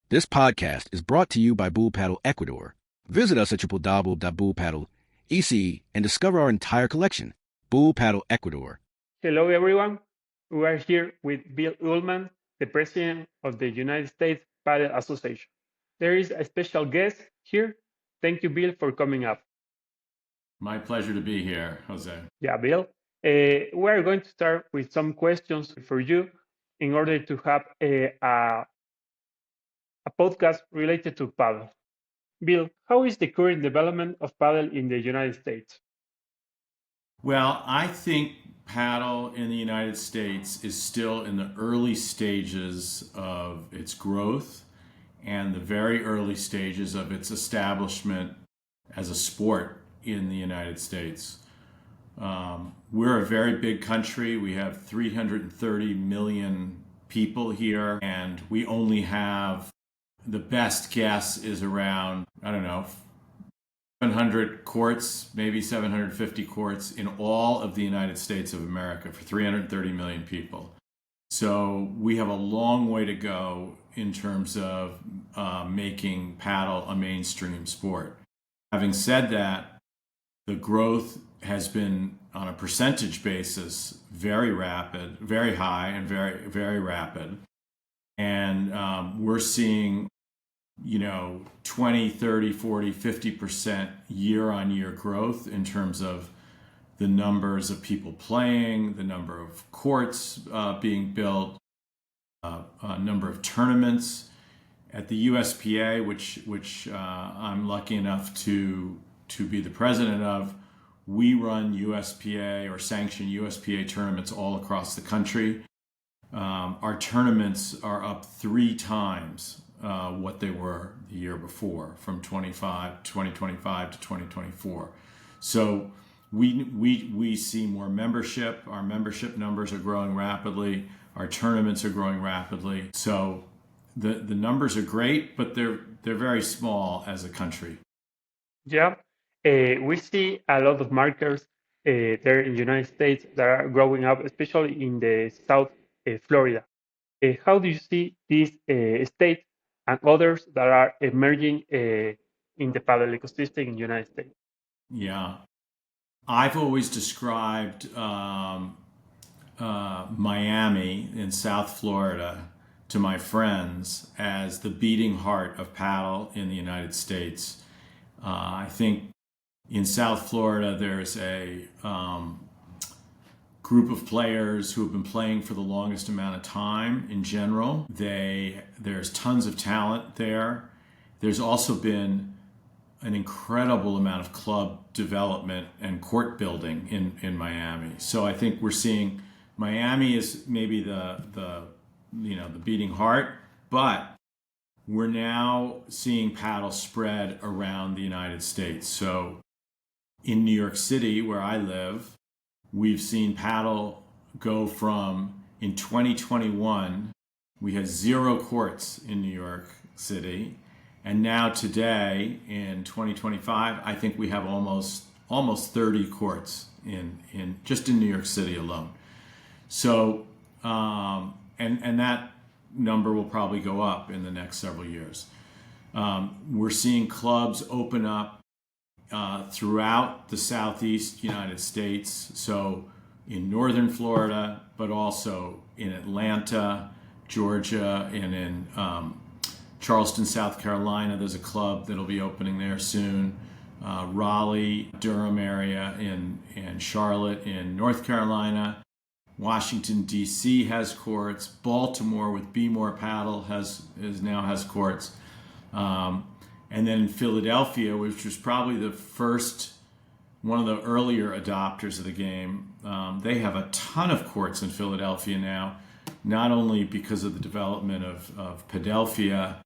This podcast is brought to you by Bull Paddle Ecuador. Visit us at www.bullpaddle.ec and discover our entire collection. Bull Paddle Ecuador. Hello, everyone. We are here with Bill Ullman, the president of the United States Padel Association. There is a special guest here. Thank you, Bill, for coming up. My pleasure to be here, Jose. Yeah, Bill. We are going to start with some questions for you in order to have a podcast related to paddle. Bill, how is the current development of paddle in the United States? Well, I think paddle in the United States is still in the early stages of its growth and the very early stages of its establishment as a sport in the United States. We're a very big country. We have 330 million people here, and we only have, the best guess is around, 700 courts, maybe 750 courts in all of the United States of America for 330 million people. So we have a long way to go in terms of making paddle a mainstream sport. Having said that, the growth has been, on a percentage basis, very rapid, very high, and very, very rapid. And we're seeing 20, 30, 40, 50% year-on-year growth in terms of the numbers of people playing, the number of courts being built, number of tournaments. At the USPA, which I'm lucky enough to be the president of, we run USPA or sanction USPA tournaments all across the country. Our tournaments are up 3 times what they were the year before, from 2025 to 2024. So we see more membership. Our membership numbers are growing rapidly. Our tournaments are growing rapidly. So the numbers are great, but they're very small as a country. Yeah, we see a lot of markers there in the United States that are growing up, especially in the South Florida. How do you see these states and others that are emerging in the paddle ecosystem in the United States? Yeah, I've always described Miami in South Florida to my friends as the beating heart of paddle in the United States. I think in South Florida there's a group of players who have been playing for the longest amount of time in general. There's tons of talent there. There's also been an incredible amount of club development and court building in Miami. So I think we're seeing Miami is maybe the beating heart, but we're now seeing paddle spread around the United States. So in New York City, where I live, we've seen paddle go from, in 2021, we had 0 courts in New York City. And now today, in 2025, I think we have almost 30 courts in just in New York City alone. So, and that number will probably go up in the next several years. We're seeing clubs open up throughout the Southeast United States. So in Northern Florida, but also in Atlanta, Georgia, and in Charleston, South Carolina. There's a club that'll be opening there soon. Raleigh, Durham area, and Charlotte in North Carolina. Washington, D.C. has courts. Baltimore with Be More Paddle now has courts. And then in Philadelphia, which was probably one of the earlier adopters of the game, they have a ton of courts in Philadelphia now, not only because of the development of Padelphia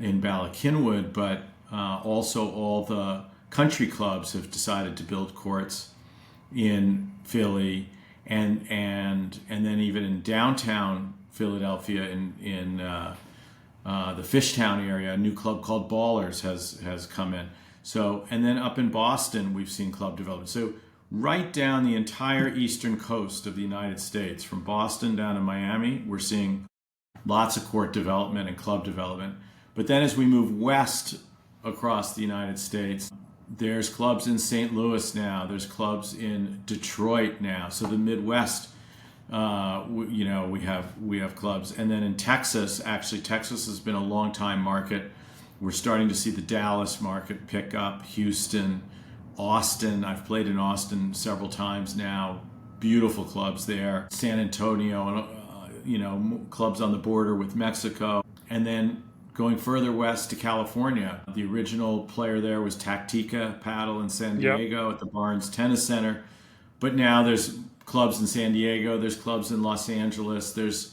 in Ballackinwood, but also all the country clubs have decided to build courts in Philly, and then even in downtown Philadelphia in the Fishtown area, a new club called Ballers has come in. So, and then up in Boston, we've seen club development. So right down the entire eastern coast of the United States, from Boston down to Miami, we're seeing lots of court development and club development. But then as we move west across the United States, there's clubs in St. Louis now. There's clubs in Detroit now. So the Midwest, we have clubs. And then in Texas, actually, Texas has been a long time market. We're starting to see the Dallas market pick up. Houston, Austin. I've played in Austin several times now. Beautiful clubs there. San Antonio, clubs on the border with Mexico. And then going further west to California, the original player there was Tactica Padel in San Diego at the Barnes Tennis Center. But now there's clubs in San Diego, there's clubs in Los Angeles, there's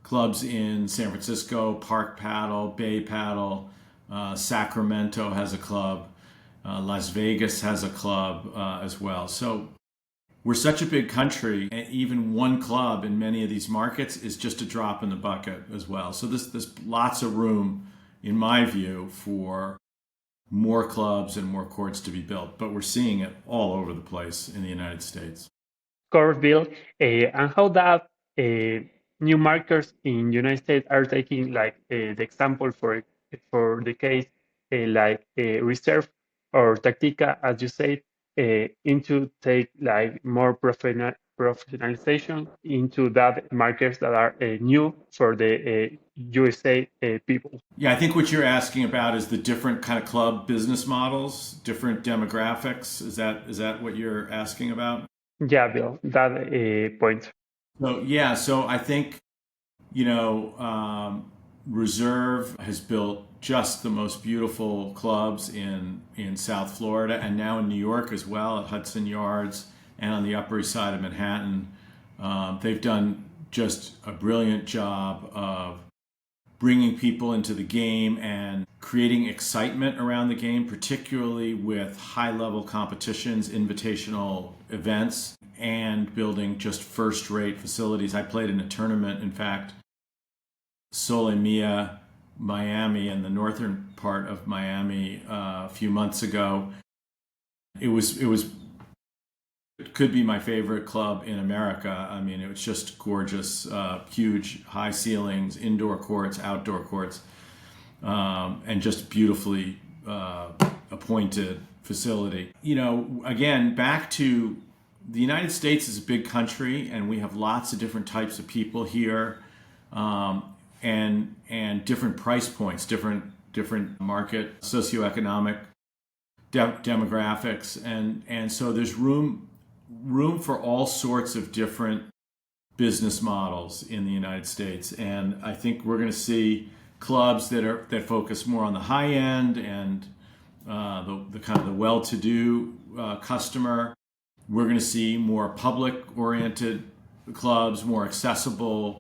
clubs in San Francisco, Park Padel, Bay Padel, Sacramento has a club, Las Vegas has a club as well. So we're such a big country, and even one club in many of these markets is just a drop in the bucket as well. So there's lots of room, in my view, for more clubs and more courts to be built. But we're seeing it all over the place in the United States. Of course, Bill, and how that new markers in United States are taking like the example for the case Reserve or Tactica, as you said, into take like more professionalization into that markers that are new for the USA people. Yeah, I think what you're asking about is the different kind of club business models, different demographics. Is that what you're asking about? Yeah, Bill, that point. So I think, Reserve has built just the most beautiful clubs in South Florida and now in New York as well at Hudson Yards and on the Upper East Side of Manhattan. They've done just a brilliant job of bringing people into the game and creating excitement around the game, particularly with high-level competitions, invitational events, and building just first-rate facilities. I played in a tournament, in fact, Sole Mia, Miami, in the northern part of Miami a few months ago. It could be my favorite club in America. I mean, it was just gorgeous, huge, high ceilings, indoor courts, outdoor courts, and just beautifully appointed facility. Again, back to the United States is a big country, and we have lots of different types of people here, and different price points, different market, socioeconomic demographics, and so there's room for all sorts of different business models in the United States. And I think we're going to see clubs that focus more on the high end and the kind of the well-to-do customer. We're going to see more public-oriented clubs, more accessible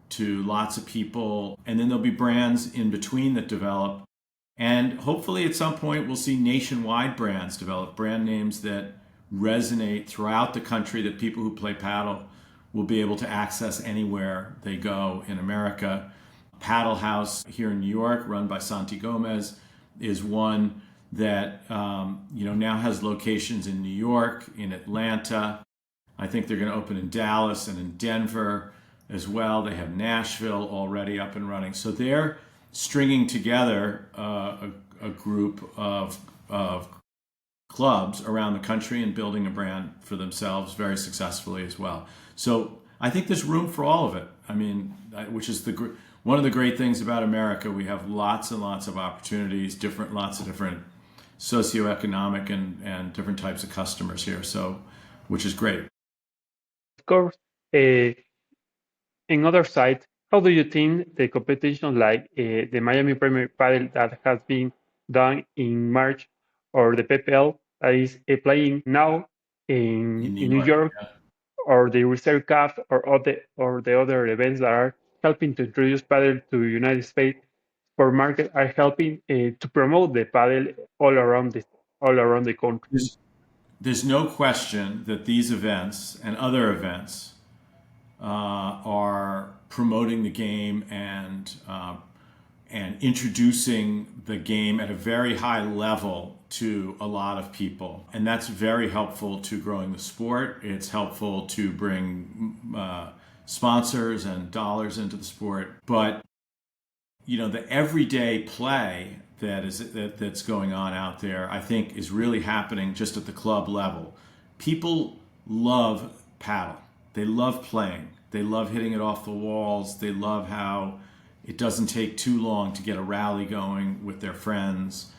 to lots of people. And then there'll be brands in between that develop. And hopefully at some point we'll see nationwide brands develop, brand names that resonate throughout the country that people who play paddle will be able to access anywhere they go in America. Paddle House here in New York, run by Santi Gomez, is one that now has locations in New York, in Atlanta. I think they're going to open in Dallas and in Denver as well. They have Nashville already up and running. So they're stringing together a group of clubs around the country and building a brand for themselves very successfully as well. So I think there's room for all of it. I mean, which is one of the great things about America. We have lots and lots of opportunities, lots of different socioeconomic and different types of customers here. So, which is great. Of course, in other side, how do you think the competition like the Miami Premier Padel that has been done in March, or the PPL that is playing now in New York, or the Reserve Cup, or the other events that are helping to introduce padel to the United States for market, are helping to promote the padel all around the country. There's no question that these events and other events are promoting the game and introducing the game at a very high level to a lot of people. And that's very helpful to growing the sport. It's helpful to bring sponsors and dollars into the sport. But the everyday play that's going on out there, I think, is really happening just at the club level. People love paddle. They love playing. They love hitting it off the walls. They love how it doesn't take too long to get a rally going with their friends.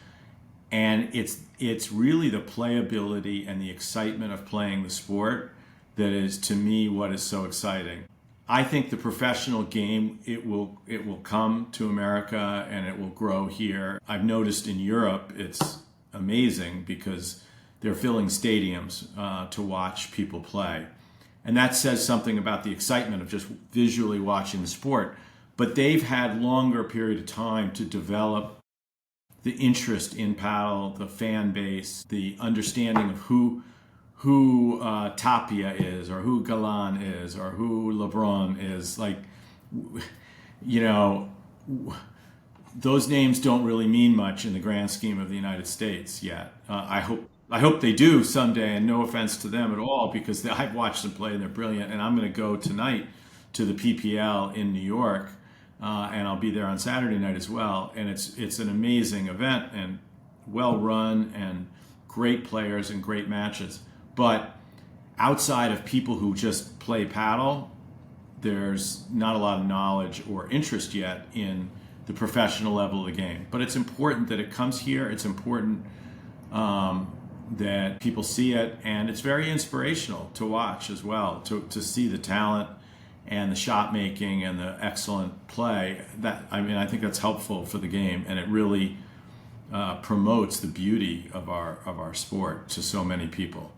And it's really the playability and the excitement of playing the sport that is, to me, what is so exciting. I think the professional game, it will come to America and it will grow here. I've noticed in Europe it's amazing because they're filling stadiums to watch people play. And that says something about the excitement of just visually watching the sport. But they've had longer period of time to develop the interest in paddle, the fan base, the understanding of who Tapia is, or who Galan is, or who LeBron is. Like, those names don't really mean much in the grand scheme of the United States yet. I hope they do someday, and no offense to them at all, because I've watched them play and they're brilliant. And I'm going to go tonight to the PPL in New York, and I'll be there on Saturday night as well. And it's an amazing event and well run and great players and great matches. But outside of people who just play paddle, there's not a lot of knowledge or interest yet in the professional level of the game. But it's important that it comes here. It's important that people see it, and it's very inspirational to watch as well, to see the talent and the shot making and the excellent play. I think that's helpful for the game, and it really promotes the beauty of our sport to so many people.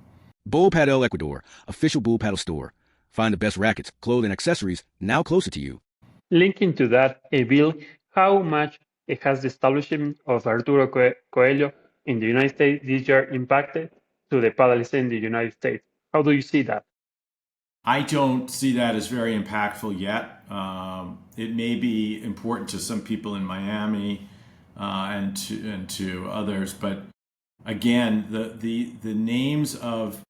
Bull Padel Ecuador, official Bull Paddle store. Find the best rackets, clothing, accessories now closer to you. Linking to that, Bill, how much has the establishment of Arturo Coelho in the United States this year impacted to the paddle scene in the United States? How do you see that? I don't see that as very impactful yet. It may be important to some people in Miami and to others, but again, the names of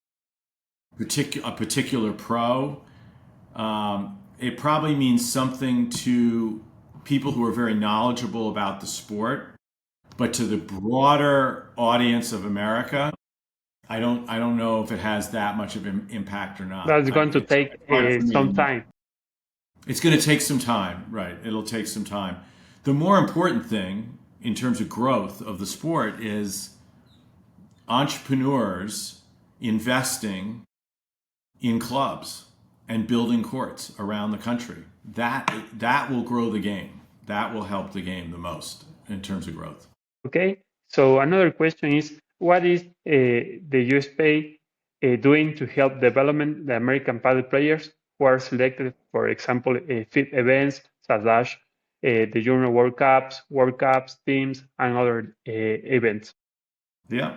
a particular pro, it probably means something to people who are very knowledgeable about the sport, but to the broader audience of America, I don't know if it has that much of an impact or not. That's going to take some time. It's going to take some time, right? It'll take some time. The more important thing in terms of growth of the sport is entrepreneurs investing in clubs and building courts around the country. That will grow the game. That will help the game the most in terms of growth. Okay, so another question is, what is the USPA doing to help development the American paddle players who are selected, for example, FIP events such as the Junior World Cups, teams, and other events? Yeah.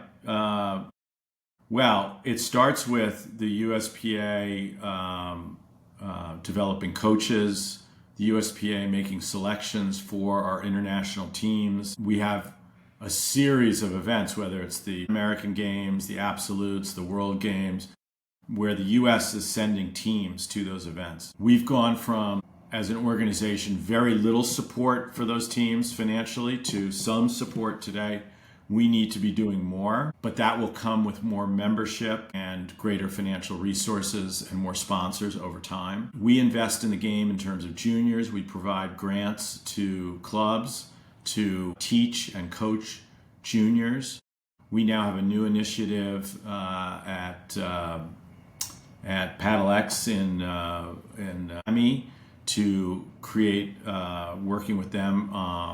Well, it starts with the USPA developing coaches, the USPA making selections for our international teams. We have a series of events, whether it's the American Games, the Absolutes, the World Games, where the U.S. is sending teams to those events. We've gone from, as an organization, very little support for those teams financially to some support today. We need to be doing more, but that will come with more membership and greater financial resources and more sponsors over time. We invest in the game in terms of juniors. We provide grants to clubs to teach and coach juniors. We now have a new initiative at Padel X in Miami to create, working with them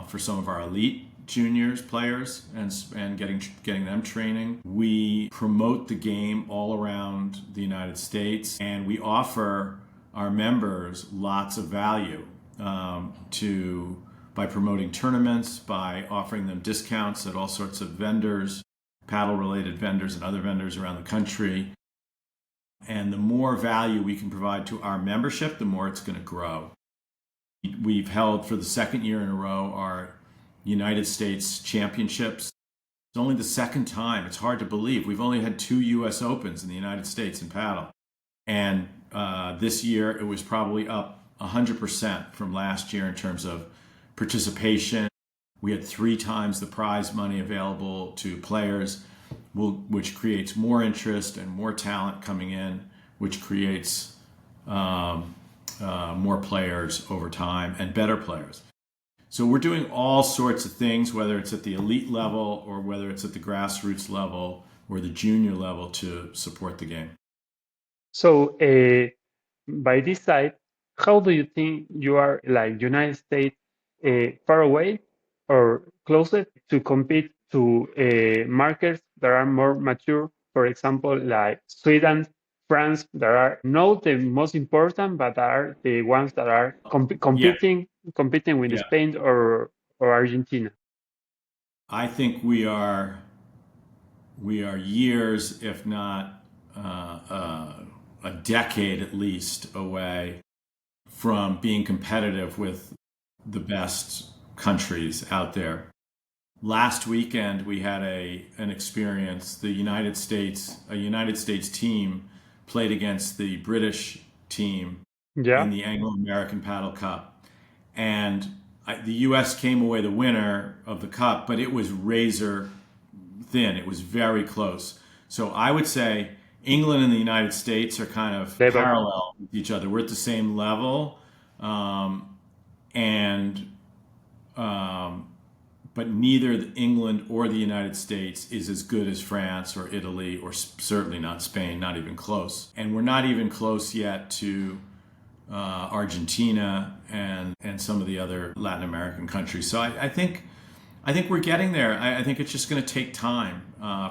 for some of our elite juniors players and getting them training. We promote the game all around the United States, and we offer our members lots of value by promoting tournaments, by offering them discounts at all sorts of vendors, paddle-related vendors and other vendors around the country. And the more value we can provide to our membership, the more it's going to grow. We've held for the second year in a row our United States Championships. It's only the second time. It's hard to believe. We've only had 2 U.S. Opens in the United States in paddle. And this year it was probably up 100% from last year in terms of participation. We had 3 times the prize money available to players, which creates more interest and more talent coming in, which creates more players over time and better players. So we're doing all sorts of things, whether it's at the elite level or whether it's at the grassroots level or the junior level, to support the game. So, by this side, how do you think you are, like United States, far away or closer to compete to markets that are more mature? For example, like Sweden, France, that are not the most important, but are the ones that are competing with Yeah. Spain or Argentina. I think we are years, if not a decade at least, away from being competitive with the best countries out there. Last weekend we had an experience. A United States team played against the British team in the Anglo-American Paddle Cup, and the U.S. came away the winner of the cup, but it was razor thin. It was very close. So I would say England and the United States are kind of parallel with each other. We're at the same level, but neither England or the United States is as good as France or Italy, or certainly not Spain, not even close. And we're not even close yet to Argentina and some of the other Latin American countries. So I think we're getting there. I think it's just going to take time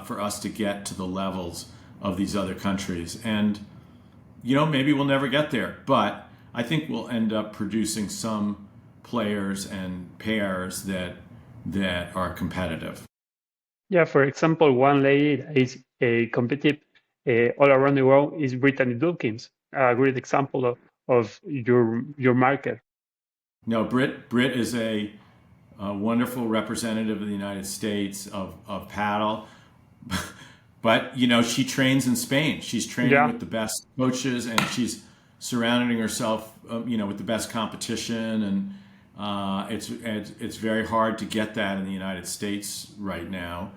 for us to get to the levels of these other countries. And, maybe we'll never get there, but I think we'll end up producing some players and pairs that are competitive. Yeah, for example, one lady that is competitive all around the world is Brittany Dawkins, a great example of your market. No, Britt is a wonderful representative of the United States of paddle. But, she trains in Spain. She's training with the best coaches, and she's surrounding herself, with the best competition. And it's very hard to get that in the United States right now,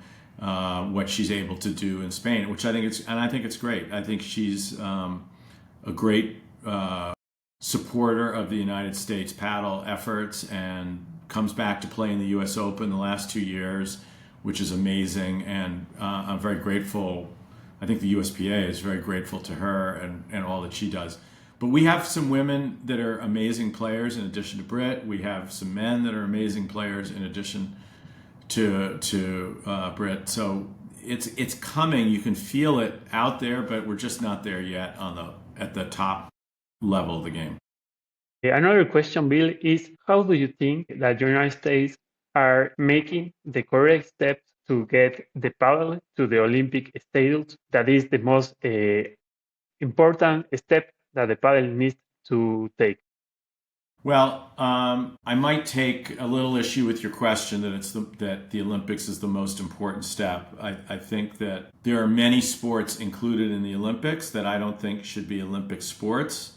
what she's able to do in Spain, which I think it's great. I think she's a great supporter of the United States paddle efforts, and comes back to play in the U.S. Open the last 2 years, which is amazing. And I'm very grateful. I think the USPA is very grateful to her and all that she does. But we have some women that are amazing players in addition to Britt. We have some men that are amazing players in addition to Britt. So it's coming. You can feel it out there, but we're just not there yet at the top level of the game. Another question, Bill, is how do you think that the United States are making the correct steps to get the paddle to the Olympic status? That is the most important step that the paddle needs to take. Well, I might take a little issue with your question that the Olympics is the most important step. I think that there are many sports included in the Olympics that I don't think should be Olympic sports.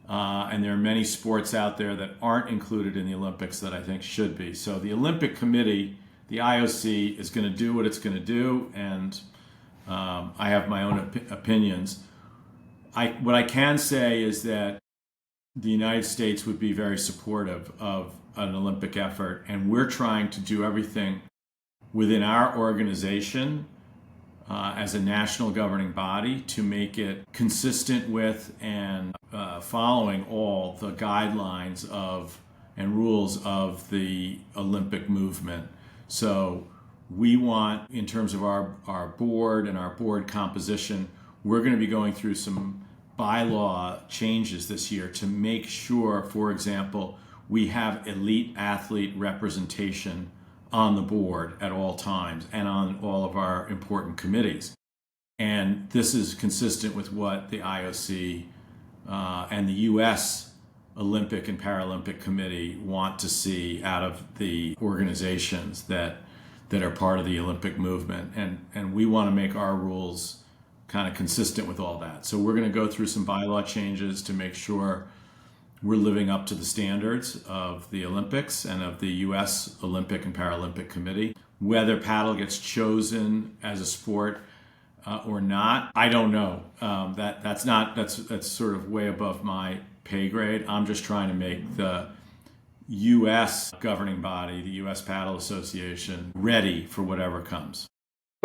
And there are many sports out there that aren't included in the Olympics that I think should be. So the Olympic Committee, the IOC, is going to do what it's going to do, and I have my own opinions. What I can say is that the United States would be very supportive of an Olympic effort, and we're trying to do everything within our organization as a national governing body to make it consistent with and following all the guidelines and rules of the Olympic movement. So we want, in terms of our board and our board composition, we're going to be going through some bylaw changes this year to make sure, for example, we have elite athlete representation on the board at all times and on all of our important committees. And this is consistent with what the IOC and the U.S. Olympic and Paralympic Committee want to see out of the organizations that are part of the Olympic movement. And we want to make our rules kind of consistent with all that. So we're going to go through some bylaw changes to make sure we're living up to the standards of the Olympics and of the U.S. Olympic and Paralympic Committee. Whether paddle gets chosen as a sport or not, I don't know. That's sort of way above my pay grade. I'm just trying to make the U.S. governing body, the U.S. Padel Association, ready for whatever comes.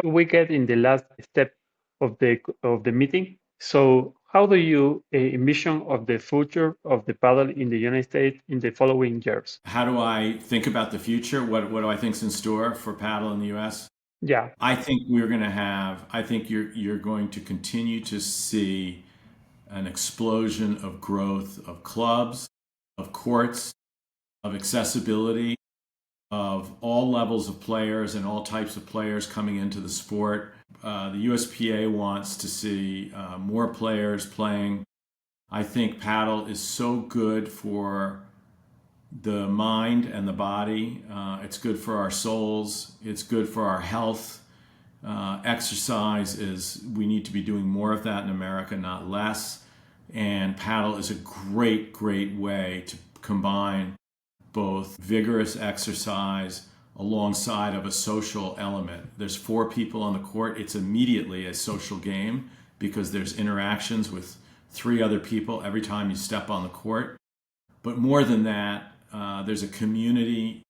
We get in the last step of the meeting. So, how do you envision of the future of the paddle in the United States in the following years? How do I think about the future? What do I think's in store for paddle in the U.S.? Yeah, I think you're going to continue to see an explosion of growth of clubs, of courts, of accessibility, of all levels of players and all types of players coming into the sport. The USPA wants to see more players playing. I think paddle is so good for the mind and the body. It's good for our souls. It's good for our health. Exercise we need to be doing more of that in America, not less. And paddle is a great, great way to combine both vigorous exercise alongside of a social element. There's 4 people on the court. It's immediately a social game because there's interactions with 3 other people every time you step on the court. But more than that, there's a community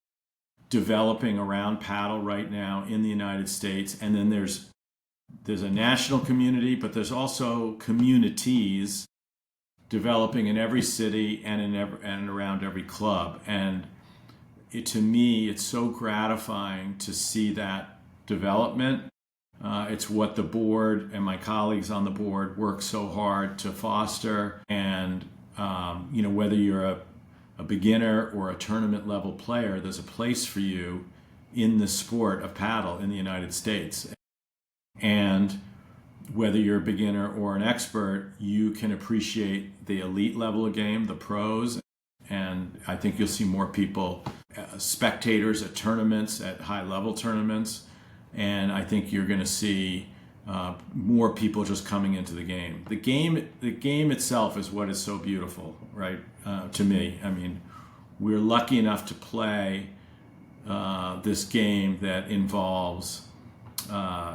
developing around paddle right now in the United States. And then there's a national community, but there's also communities developing in every city and around every club. And to me, it's so gratifying to see that development. It's what the board and my colleagues on the board work so hard to foster. And whether you're a beginner or a tournament level player, there's a place for you in the sport of paddle in the United States. And whether you're a beginner or an expert, you can appreciate the elite level of game, the pros. And I think you'll see more people, spectators at tournaments, at high level tournaments. And I think you're going to see more people just coming into the game. The game itself is what is so beautiful, right? To me, I mean, we're lucky enough to play this game that involves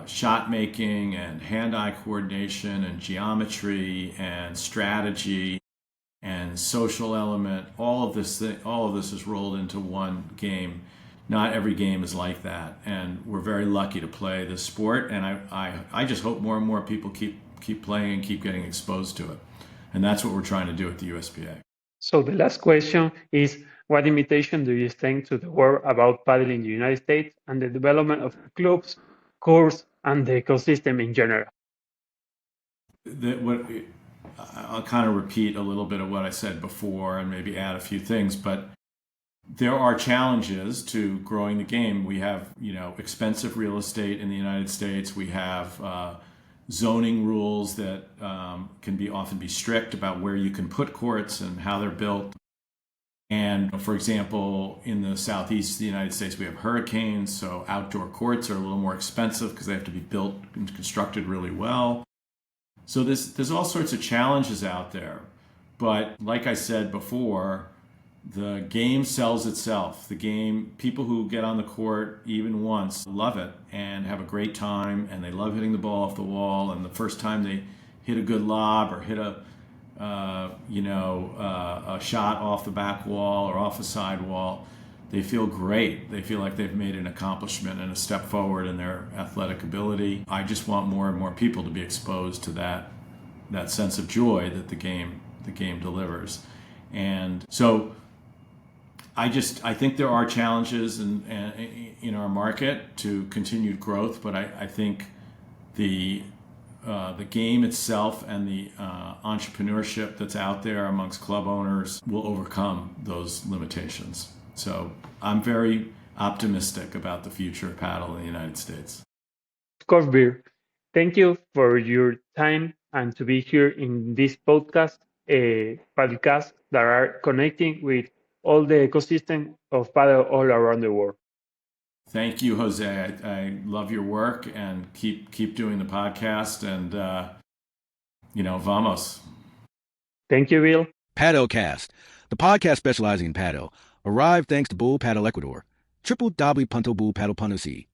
shot making and hand-eye coordination and geometry and strategy and social element. All of this is rolled into one game. Not every game is like that, and we're very lucky to play this sport. And I just hope more and more people keep playing and keep getting exposed to it. And that's what we're trying to do at the USPA. So the last question is, what invitation do you extend to the world about paddle in the United States and the development of clubs, courts, and the ecosystem in general? I'll kind of repeat a little bit of what I said before and maybe add a few things, but there are challenges to growing the game. We have, expensive real estate in the United States. We have zoning rules that can often be strict about where you can put courts and how they're built. And for example, in the southeast of the United States, we have hurricanes, so outdoor courts are a little more expensive because they have to be built and constructed really well. So there's all sorts of challenges out there. But like I said before, the game sells itself. The game, people who get on the court even once love it and have a great time, and they love hitting the ball off the wall. And the first time they hit a good lob or hit a shot off the back wall or off a side wall, they feel great. They feel like they've made an accomplishment and a step forward in their athletic ability. I just want more and more people to be exposed to that sense of joy that the game delivers. And so I think there are challenges in our market to continued growth, but I think the game itself and the entrepreneurship that's out there amongst club owners will overcome those limitations. So I'm very optimistic about the future of paddle in the United States. Of course, Beer. Thank you for your time and to be here in this podcast that are connecting with all the ecosystem of paddle all around the world. Thank you, Jose. I love your work, and keep doing the podcast, and vamos. Thank you, Bill. Padelcast, The podcast specializing in paddle arrived thanks to Bull Paddle Ecuador, triple W Punto Bull Paddle Panusi.